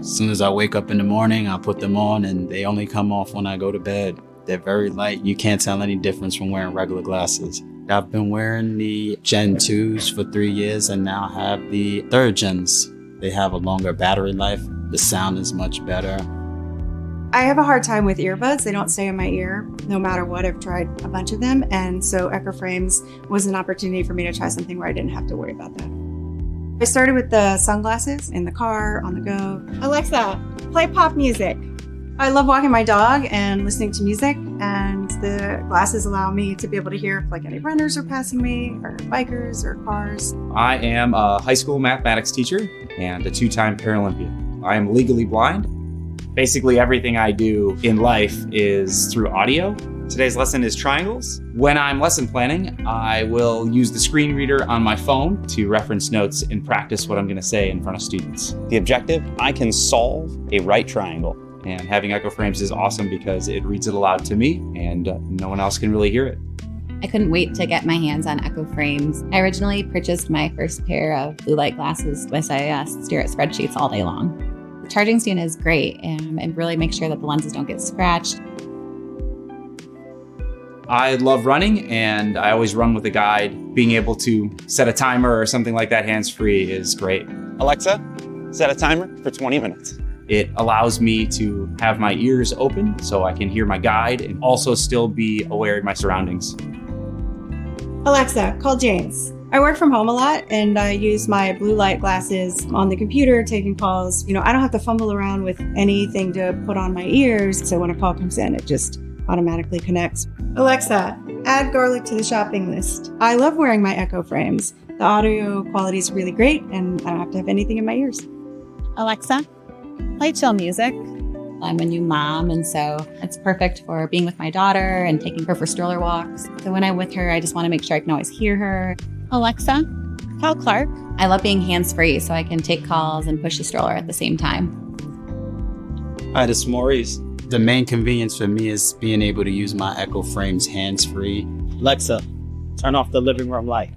As soon as I wake up in the morning, I put them on and they only come off when I go to bed. They're very light. You can't tell any difference from wearing regular glasses. I've been wearing the Gen 2s for 3 years and now have the 3rd gens. They have a longer battery life. The sound is much better. I have a hard time with earbuds. They don't stay in my ear no matter what. I've tried a bunch of them. And so Echo Frames was an opportunity for me to try something where I didn't have to worry about that. I started with the sunglasses in the car, on the go. Alexa, play pop music. I love walking my dog and listening to music, and the glasses allow me to be able to hear if like any runners are passing me or bikers or cars. I am a high school mathematics teacher and a 2-time Paralympian. I am legally blind. Basically everything I do in life is through audio. Today's lesson is triangles. When I'm lesson planning, I will use the screen reader on my phone to reference notes and practice what I'm going to say in front of students. The objective, I can solve a right triangle. And having Echo Frames is awesome because it reads it aloud to me and no one else can really hear it. I couldn't wait to get my hands on Echo Frames. I originally purchased my first pair of blue light glasses as I stare at spreadsheets all day long. The charging stand is great and really makes sure that the lenses don't get scratched. I love running and I always run with a guide. Being able to set a timer or something like that hands-free is great. Alexa, set a timer for 20 minutes. It allows me to have my ears open so I can hear my guide and also still be aware of my surroundings. Alexa, call James. I work from home a lot and I use my blue light glasses on the computer taking calls. I don't have to fumble around with anything to put on my ears. So when a call comes in, it just automatically connects. Alexa, add garlic to the shopping list. I love wearing my Echo Frames. The audio quality is really great and I don't have to have anything in my ears. Alexa, play chill music. I'm a new mom, and so it's perfect for being with my daughter and taking her for stroller walks. So when I'm with her, I just want to make sure I can always hear her. Alexa, tell Clark. I love being hands-free so I can take calls and push the stroller at the same time. Hi, this is Maurice. The main convenience for me is being able to use my Echo Frames hands-free. Alexa, turn off the living room light.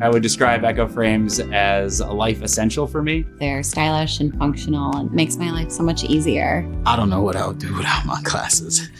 I would describe Echo Frames as a life essential for me. They're stylish and functional and makes my life so much easier. I don't know what I would do without my glasses.